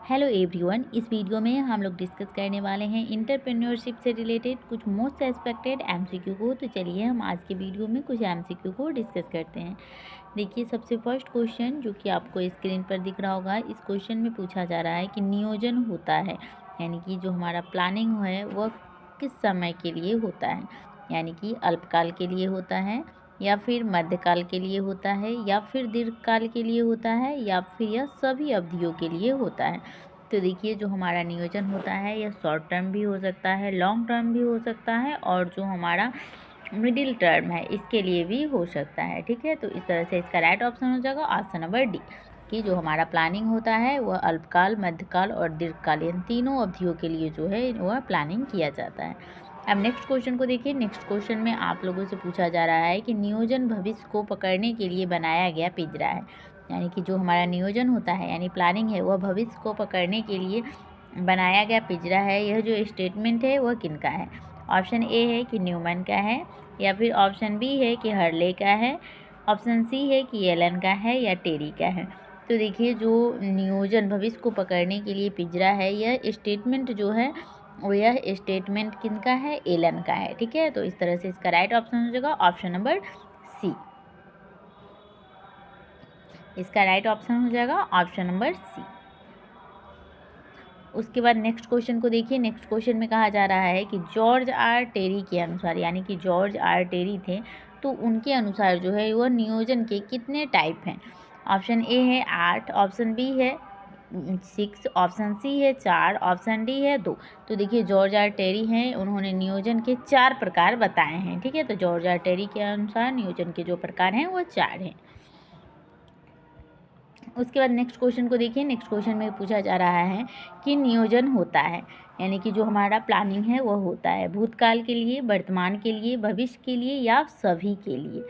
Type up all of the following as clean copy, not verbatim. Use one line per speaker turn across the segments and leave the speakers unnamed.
Hello everyone, इस video में हम लोग डिस्कस करने वाले हैं इंटरप्रेन्योरशिप से रिलेटेड कुछ मोस्ट एक्सपेक्टेड एमसीक्यू को। तो चलिए हम आज के वीडियो में कुछ एमसीक्यू को डिस्कस करते हैं। देखिए, सबसे फर्स्ट क्वेश्चन जो कि आपको स्क्रीन पर दिख रहा होगा, इस क्वेश्चन में पूछा जा रहा है कि नियोजन होता है, यानी कि जो हमारा प्लानिंग है वह किस समय के लिए होता है, यानी कि अल्पकाल के लिए होता है या फिर मध्यकाल के लिए होता है या फिर दीर्घकाल के लिए होता है या फिर यह सभी अवधियों के लिए होता है। तो देखिए, जो हमारा नियोजन होता है यह शॉर्ट टर्म भी हो सकता है, लॉन्ग टर्म भी हो सकता है और जो हमारा मिडिल टर्म है इसके लिए भी हो सकता है। ठीक है, तो इस तरह से इसका राइट ऑप्शन हो जाएगा ऑप्शन नंबर डी, कि जो हमारा प्लानिंग होता है वह अल्पकाल, मध्यकाल और दीर्घकाल इन तीनों अवधियों के लिए जो है वह प्लानिंग किया जाता है। अब नेक्स्ट क्वेश्चन को देखिए। नेक्स्ट क्वेश्चन में आप लोगों से पूछा जा रहा है कि नियोजन भविष्य को पकड़ने के लिए बनाया गया पिंजरा है, यानी कि जो हमारा नियोजन होता है यानी प्लानिंग है वह भविष्य को पकड़ने के लिए बनाया गया पिंजरा है। यह जो स्टेटमेंट है वह किनका है? ऑप्शन ए है कि न्यूमैन का है, या फिर ऑप्शन बी है कि हर्ले का है, ऑप्शन सी है कि एलन का है या टेरी का है। तो देखिए, जो नियोजन भविष्य को पकड़ने के लिए पिंजरा है यह स्टेटमेंट जो है वो यह स्टेटमेंट किनका है? एलन का है। ठीक है, तो इस तरह से इसका राइट ऑप्शन हो जाएगा ऑप्शन नंबर सी। इसका राइट ऑप्शन हो जाएगा ऑप्शन नंबर सी। उसके बाद नेक्स्ट क्वेश्चन को देखिए। नेक्स्ट क्वेश्चन में कहा जा रहा है कि जॉर्ज आर टेरी के अनुसार, यानी कि जॉर्ज आर टेरी थे तो उनके अनुसार जो है वह नियोजन के कितने टाइप हैं? ऑप्शन ए है 8, ऑप्शन बी है 6, ऑप्शन सी है 4, ऑप्शन डी है 2। तो देखिए, जॉर्ज आर टेरी हैं, उन्होंने नियोजन के 4 प्रकार बताए हैं। ठीक है, तो जॉर्ज आर टेरी के अनुसार नियोजन के जो प्रकार हैं वह 4 हैं। उसके बाद नेक्स्ट क्वेश्चन को देखिए। नेक्स्ट क्वेश्चन में पूछा जा रहा है कि नियोजन होता है, यानी कि जो हमारा प्लानिंग है वह होता है भूतकाल के लिए, वर्तमान के लिए, भविष्य के लिए या सभी के लिए।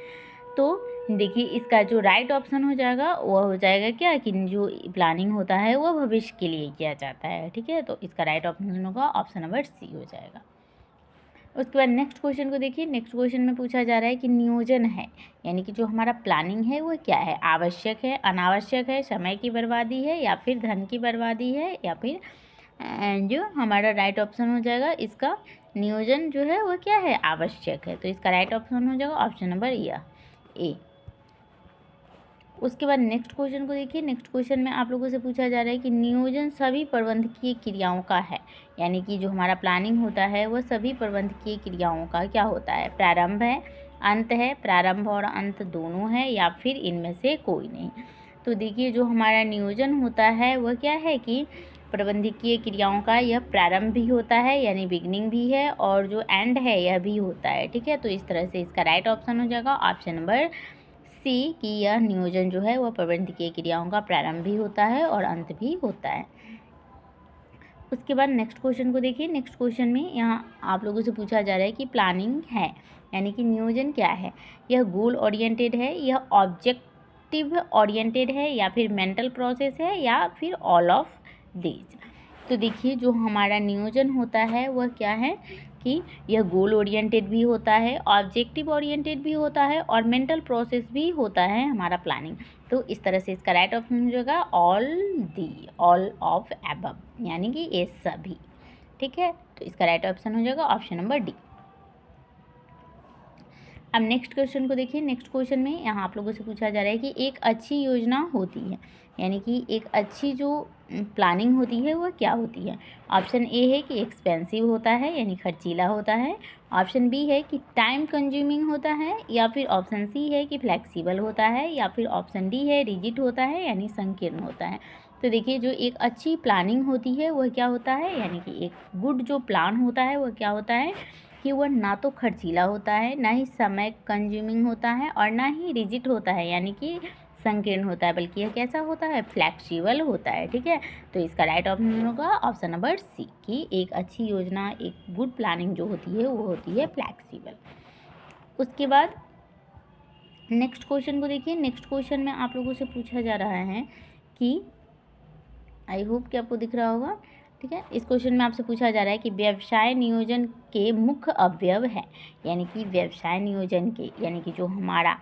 तो देखिए, इसका जो राइट ऑप्शन हो जाएगा वह हो जाएगा क्या कि जो प्लानिंग होता है वह भविष्य के लिए किया जाता है। ठीक है, तो इसका राइट ऑप्शन होगा ऑप्शन नंबर सी हो जाएगा। उसके बाद नेक्स्ट क्वेश्चन को देखिए। नेक्स्ट क्वेश्चन में पूछा जा रहा है कि नियोजन है, यानी कि जो हमारा प्लानिंग है वो क्या है? आवश्यक है, अनावश्यक है, समय की बर्बादी है या फिर धन की बर्बादी है या फिर जो हमारा राइट ऑप्शन हो जाएगा इसका नियोजन जो है वो क्या है? आवश्यक है। तो इसका राइट ऑप्शन हो जाएगा ऑप्शन नंबर ए। उसके बाद नेक्स्ट क्वेश्चन को देखिए। नेक्स्ट क्वेश्चन में आप लोगों से पूछा जा रहा है कि नियोजन सभी प्रबंधकीय क्रियाओं का है, यानी कि जो हमारा प्लानिंग होता है वह सभी प्रबंधकीय क्रियाओं का क्या होता है? प्रारंभ है, अंत है, प्रारंभ और अंत दोनों है या फिर इनमें से कोई नहीं। तो देखिए, जो हमारा नियोजन होता है वह क्या है कि प्रबंधकीय क्रियाओं का यह प्रारंभ भी होता है यानी बिगनिंग भी है, और जो एंड है यह भी होता है। ठीक है, तो इस तरह से इसका राइट ऑप्शन हो जाएगा ऑप्शन नंबर सी, कि यह नियोजन जो है वह प्रबंधकीय क्रियाओं का प्रारंभ भी होता है और अंत भी होता है। उसके बाद नेक्स्ट क्वेश्चन को देखिए। नेक्स्ट क्वेश्चन में यहाँ आप लोगों से पूछा जा रहा है कि प्लानिंग है, यानी कि नियोजन क्या है? यह गोल ओरिएंटेड है, यह ऑब्जेक्टिव ओरिएंटेड है या फिर मेंटल प्रोसेस है या फिर ऑल ऑफ दीज। तो देखिए, जो हमारा नियोजन होता है वह क्या है कि यह गोल ओरिएंटेड भी होता है, ऑब्जेक्टिव ओरिएंटेड भी होता है और मेंटल प्रोसेस भी होता है हमारा प्लानिंग। तो इस तरह से इसका राइट ऑप्शन हो जाएगा ऑल ऑफ एबव, यानी कि ये सभी। ठीक है, तो इसका राइट ऑप्शन हो जाएगा ऑप्शन नंबर डी। अब नेक्स्ट क्वेश्चन को देखिए। नेक्स्ट क्वेश्चन में यहाँ आप लोगों से पूछा जा रहा है कि एक अच्छी योजना होती है, यानी कि एक अच्छी जो प्लानिंग होती है वह क्या होती है? ऑप्शन ए है कि एक्सपेंसिव होता है यानी खर्चीला होता है, ऑप्शन बी है कि टाइम कंज्यूमिंग होता है, या फिर ऑप्शन सी है कि फ्लेक्सिबल होता है, या फिर ऑप्शन डी है रिजिड होता है यानी संकीर्ण होता है। तो देखिए, जो एक अच्छी प्लानिंग होती है वह क्या होता है, यानी कि एक गुड जो प्लान होता है वह क्या होता है कि वह ना तो खर्चीला होता है, ना ही समय कंज्यूमिंग होता है और ना ही रिजिड होता है यानी कि संकीर्ण होता है, बल्कि यह कैसा होता है? फ्लेक्सिबल होता है। ठीक है, तो इसका राइट ऑप्शन होगा ऑप्शन नंबर सी, कि एक अच्छी योजना, एक गुड प्लानिंग जो होती है वो होती है फ्लेक्सिबल। उसके बाद नेक्स्ट क्वेश्चन को देखिए। नेक्स्ट क्वेश्चन में आप लोगों से पूछा जा रहा है कि आई होप कि आपको दिख रहा होगा। ठीक है, इस क्वेश्चन में आपसे पूछा जा रहा है कि व्यवसाय नियोजन के मुख्य अवयव है, यानी कि व्यवसाय नियोजन के, यानी कि जो हमारा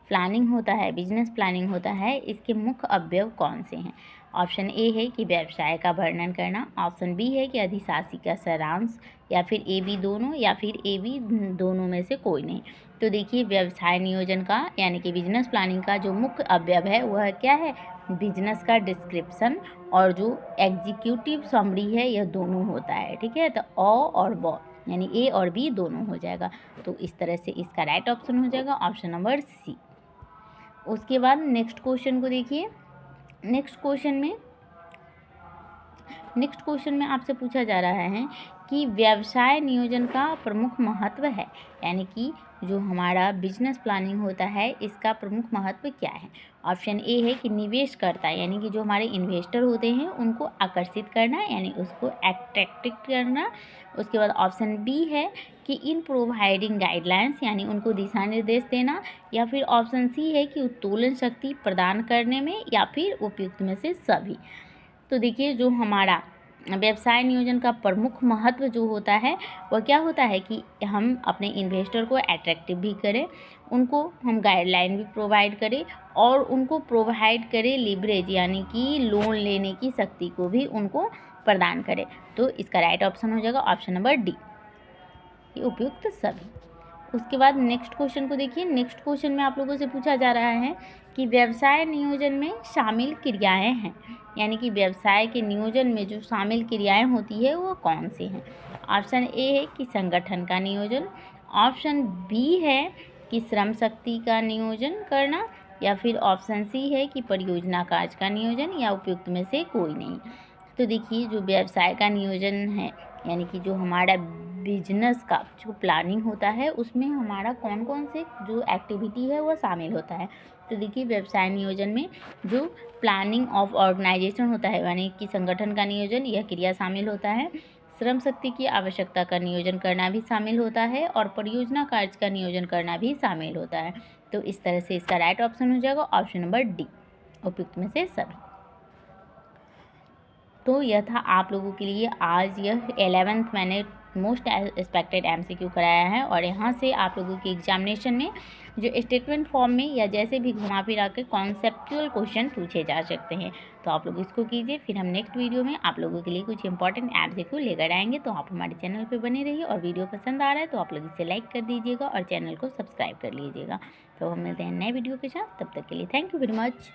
प्लानिंग होता है, बिजनेस प्लानिंग होता है, इसके मुख्य अवयव कौन से हैं? ऑप्शन ए है कि व्यवसाय का वर्णन करना, ऑप्शन बी है कि अधिशासी का सारांश, या फिर ए बी दोनों, या फिर ए बी दोनों में से कोई नहीं। तो देखिए व्यवसाय नियोजन का यानी कि बिजनेस प्लानिंग का जो मुख्य अवयव है वह क्या है? बिजनेस का डिस्क्रिप्शन और जो एग्जीक्यूटिव समरी है यह दोनों होता है। ठीक है, तो और ब यानी ए और बी दोनों हो जाएगा। तो इस तरह से इसका राइट ऑप्शन हो जाएगा ऑप्शन नंबर सी। उसके बाद नेक्स्ट क्वेश्चन को देखिए। नेक्स्ट क्वेश्चन में आपसे पूछा जा रहा है कि व्यवसाय नियोजन का प्रमुख महत्व है, यानी कि जो हमारा बिजनेस प्लानिंग होता है इसका प्रमुख महत्व क्या है? ऑप्शन ए है कि निवेश करता है, यानी कि जो हमारे इन्वेस्टर होते हैं उनको आकर्षित करना, यानी उसको अट्रैक्टिव करना। उसके बाद ऑप्शन बी है कि इन प्रोवाइडिंग गाइडलाइंस, यानी उनको दिशा निर्देश देना, या फिर ऑप्शन सी है कि उत्तोलन शक्ति प्रदान करने में, या फिर उपयुक्त में से सभी। तो देखिए जो हमारा व्यवसाय नियोजन का प्रमुख महत्व जो होता है वह क्या होता है कि हम अपने इन्वेस्टर को अट्रैक्टिव भी करें, उनको हम गाइडलाइन भी प्रोवाइड करें, और उनको प्रोवाइड करें लिवरेज, यानी कि लोन लेने की शक्ति को भी उनको प्रदान करें। तो इसका राइट ऑप्शन हो जाएगा ऑप्शन नंबर डी, उपयुक्त सभी। उसके बाद नेक्स्ट क्वेश्चन को देखिए। नेक्स्ट क्वेश्चन में आप लोगों से पूछा जा रहा है कि व्यवसाय नियोजन में शामिल क्रियाएं हैं, यानी कि व्यवसाय के नियोजन में जो शामिल क्रियाएं होती है वो कौन सी हैं? ऑप्शन ए है कि संगठन का नियोजन, ऑप्शन बी है कि श्रम शक्ति का नियोजन करना, या फिर ऑप्शन सी है कि परियोजना कार्य का नियोजन, या उपयुक्त में से कोई नहीं। तो देखिए जो व्यवसाय का नियोजन है, यानी कि जो हमारा बिजनेस का जो प्लानिंग होता है उसमें हमारा कौन कौन से जो एक्टिविटी है वो शामिल होता है। तो देखिए व्यवसाय नियोजन में जो प्लानिंग ऑफ ऑर्गेनाइजेशन होता है, यानी कि संगठन का नियोजन, यह क्रिया शामिल होता है। श्रम शक्ति की आवश्यकता का नियोजन करना भी शामिल होता है, और परियोजना कार्य का नियोजन करना भी शामिल होता है। तो इस तरह से इसका राइट ऑप्शन हो जाएगा ऑप्शन नंबर डी, उपयुक्त में से सभी। तो यह था आप लोगों के लिए आज यह 11th मैंने मोस्ट एक्सपेक्टेड MCQ कराया है, और यहाँ से आप लोगों के एग्जामिनेशन में जो स्टेटमेंट फॉर्म में या जैसे भी घुमा फिरा के कॉन्सेप्चुअल क्वेश्चन पूछे जा सकते हैं। तो आप लोग इसको कीजिए, फिर हम नेक्स्ट वीडियो में आप लोगों के लिए कुछ इंपॉर्टेंट MCQ लेकर आएंगे। तो आप हमारे चैनल पर बने रहिए, और वीडियो पसंद आ रहा है तो आप लोग इसे लाइक कर दीजिएगा और चैनल को सब्सक्राइब कर लीजिएगा। तो हम मिलते हैं नए वीडियो के साथ, तब तक के लिए थैंक यू वेरी मच।